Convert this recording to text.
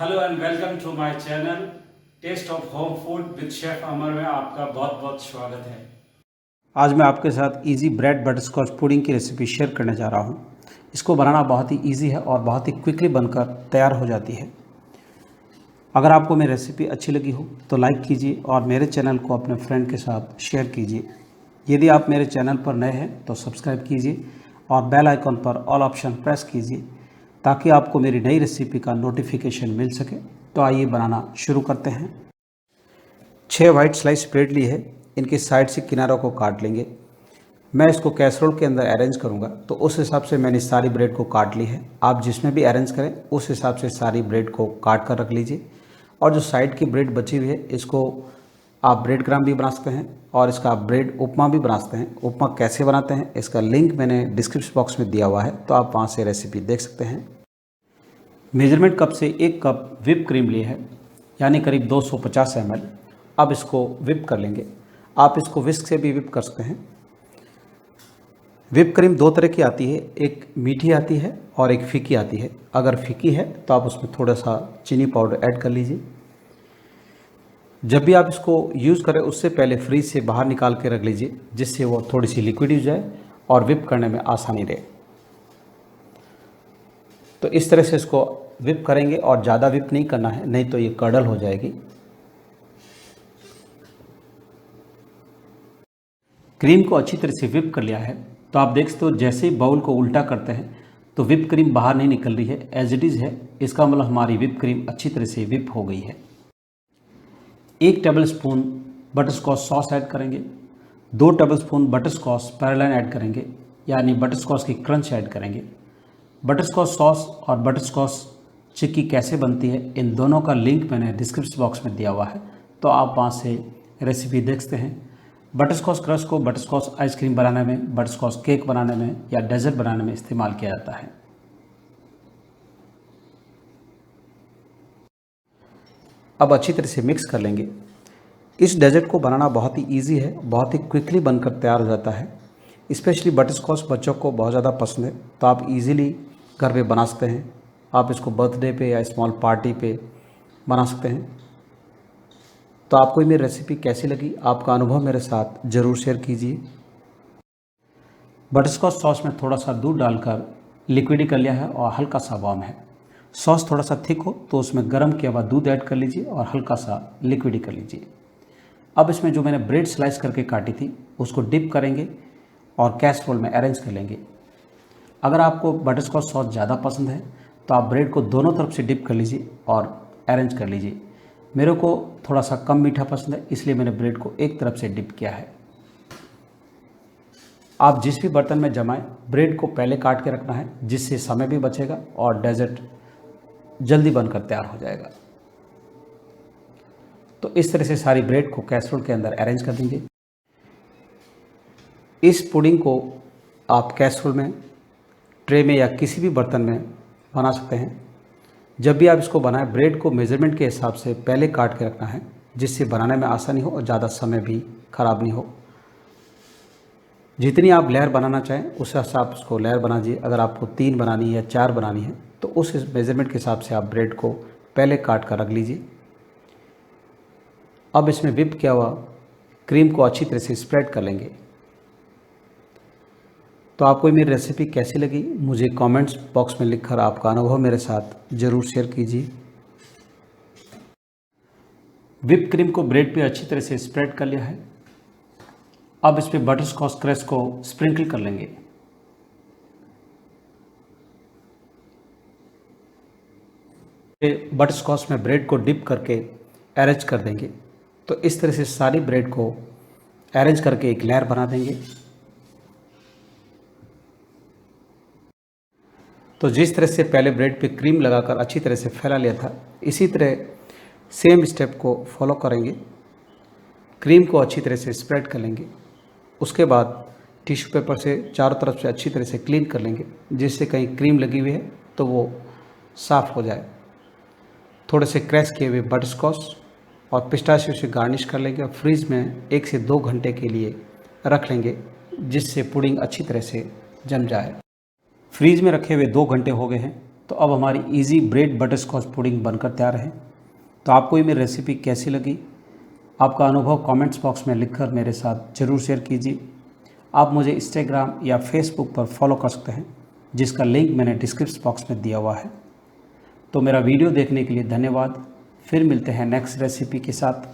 Hello and welcome to my channel taste of home food with chef Amar में आपका बहुत बहुत स्वागत है। आज मैं आपके साथ इजी ब्रेड बटरस्कॉच पुडिंग की रेसिपी शेयर करने जा रहा हूं। इसको बनाना बहुत ही इजी है और बहुत ही क्विकली बनकर तैयार हो जाती है। अगर आपको मेरी रेसिपी अच्छी लगी हो तो लाइक कीजिए और मेरे चैनल को अपने फ्रेंड के साथ शेयर कीजिए। यदि आप मेरे चैनल पर नए हैं तो सब्सक्राइब कीजिए और बेल आइकॉन पर ऑल ऑप्शन प्रेस कीजिए ताकि आपको मेरी नई रेसिपी का नोटिफिकेशन मिल सके। तो आइए बनाना शुरू करते हैं। 6 वाइट स्लाइस ब्रेड ली है, इनके साइड से किनारों को काट लेंगे। मैं इसको कैसरोल के अंदर अरेंज करूंगा तो उस हिसाब से मैंने सारी ब्रेड को काट ली है। आप जिसमें भी अरेंज करें उस हिसाब से सारी ब्रेड को काट कर रख लीजिए। और जो साइड की ब्रेड बची हुई है इसको आप ब्रेड क्रम्ब भी बना सकते हैं और इसका आप ब्रेड उपमा भी बना सकते हैं। उपमा कैसे बनाते हैं इसका लिंक मैंने डिस्क्रिप्शन बॉक्स में दिया हुआ है, तो आप वहाँ से रेसिपी देख सकते हैं। मेजरमेंट कप से 1 कप व्हिप क्रीम ली है, यानी करीब 250 ml। अब इसको व्हिप कर लेंगे। आप इसको विस्क से भी व्हिप कर सकते हैं। व्हिप क्रीम 2 तरह की आती है, एक मीठी आती है और एक फीकी आती है। अगर फीकी है तो आप उसमें थोड़ा सा चीनी पाउडर ऐड कर लीजिए। जब भी आप इसको यूज़ करें उससे पहले फ्रीज से बाहर निकाल के रख लीजिए, जिससे वो थोड़ी सी लिक्विड हो जाए और व्हिप करने में आसानी रहे। तो इस तरह से इसको व्हिप करेंगे और ज़्यादा व्हिप नहीं करना है, नहीं तो ये कर्डल हो जाएगी। क्रीम को अच्छी तरह से व्हिप कर लिया है, तो आप देख सकते हो जैसे ही बाउल को उल्टा करते हैं तो व्हिप क्रीम बाहर नहीं निकल रही है, एज इट इज़ है। इसका मतलब हमारी व्हिप क्रीम अच्छी तरह से व्हिप हो गई है। 1 टेबलस्पून बटरस्कॉच सॉस ऐड करेंगे। 2 टेबलस्पून बटरस्कॉच पैरालाइन ऐड करेंगे, यानी बटरस्कॉच की क्रंच ऐड करेंगे। बटरस्कॉच सॉस और बटरस्कॉच चिक्की कैसे बनती है इन दोनों का लिंक मैंने डिस्क्रिप्शन बॉक्स में दिया हुआ है, तो आप वहाँ से रेसिपी देख सकते हैं। बटरस्कॉच क्रश को बटरस्कॉच आइसक्रीम बनाने में, बटरस्कॉच केक बनाने में या डेजर्ट बनाने में इस्तेमाल किया जाता है। अब अच्छी तरह से मिक्स कर लेंगे। इस डेजर्ट को बनाना बहुत ही ईजी है, बहुत ही क्विकली बनकर तैयार हो जाता है। स्पेशली बटरस्कॉच बच्चों को बहुत ज़्यादा पसंद है, तो आप इजीली घर पे बना सकते हैं। आप इसको बर्थडे पे या स्मॉल पार्टी पे बना सकते हैं। तो आपको मेरी रेसिपी कैसी लगी, आपका अनुभव मेरे साथ ज़रूर शेयर कीजिए। बटरस्कॉच सॉस में थोड़ा सा दूध डालकर लिक्विडी कर लिया है और हल्का सा वार्म है। सॉस थोड़ा सा थिक हो तो उसमें गर्म किया हुआ दूध ऐड कर लीजिए और हल्का सा लिक्विडी कर लीजिए। अब इसमें जो मैंने ब्रेड स्लाइस करके काटी थी उसको डिप करेंगे और कैसरोल में अरेंज कर लेंगे। अगर आपको बटरस्कॉच सॉस ज़्यादा पसंद है तो आप ब्रेड को दोनों तरफ से डिप कर लीजिए और अरेंज कर लीजिए। मेरे को थोड़ा सा कम मीठा पसंद है, इसलिए मैंने ब्रेड को एक तरफ से डिप किया है। आप जिस भी बर्तन में जमाएं, ब्रेड को पहले काट के रखना है, जिससे समय भी बचेगा और डेजर्ट जल्दी बनकर तैयार हो जाएगा। तो इस तरह से सारी ब्रेड को कैसरोल के अंदर अरेंज कर देंगे। इस पुडिंग को आप कैसरोल में, ट्रे में या किसी भी बर्तन में बना सकते हैं। जब भी आप इसको बनाएं ब्रेड को मेज़रमेंट के हिसाब से पहले काट के रखना है, जिससे बनाने में आसानी हो और ज़्यादा समय भी ख़राब नहीं हो। जितनी आप लेयर बनाना चाहें उस हिसाब से आप उसको लेयर बना दीजिए। अगर आपको 3 बनानी है या 4 बनानी है तो उस मेज़रमेंट के हिसाब से आप ब्रेड को पहले काट कर रख लीजिए। अब इसमें व्हिप किया हुआ क्रीम को अच्छी तरह से स्प्रेड कर लेंगे। तो आपको मेरी रेसिपी कैसी लगी मुझे कमेंट्स बॉक्स में लिखकर आपका अनुभव मेरे साथ ज़रूर शेयर कीजिए। व्हिप क्रीम को ब्रेड पे अच्छी तरह से स्प्रेड कर लिया है। अब इस पे बटरस्कॉच क्रश को स्प्रिंकल कर लेंगे। बटरस्कॉच में ब्रेड को डिप करके अरेंज कर देंगे। तो इस तरह से सारी ब्रेड को अरेंज करके एक लेयर बना देंगे। तो जिस तरह से पहले ब्रेड पे क्रीम लगाकर अच्छी तरह से फैला लिया था, इसी तरह सेम स्टेप को फॉलो करेंगे। क्रीम को अच्छी तरह से स्प्रेड कर लेंगे। उसके बाद टिश्यू पेपर से चारों तरफ से अच्छी तरह से क्लीन कर लेंगे, जिससे कहीं क्रीम लगी हुई है तो वो साफ़ हो जाए। थोड़े से क्रैश किए हुए बटरस्कॉच और पिस्ताशियो से गार्निश कर लेंगे और फ्रीज में 1 से 2 घंटे के लिए रख लेंगे, जिससे पुडिंग अच्छी तरह से जम जाए। फ्रीज में रखे हुए 2 घंटे हो गए हैं। तो अब हमारी easy bread butterscotch pudding बनकर तैयार है। तो आपको ये मेरी रेसिपी कैसी लगी, आपका अनुभव कमेंट्स बॉक्स में लिखकर मेरे साथ ज़रूर शेयर कीजिए। आप मुझे इंस्टाग्राम या फेसबुक पर फॉलो कर सकते हैं, जिसका लिंक मैंने डिस्क्रिप्शन बॉक्स में दिया हुआ है। तो मेरा वीडियो देखने के लिए धन्यवाद। फिर मिलते हैं नेक्स्ट रेसिपी के साथ।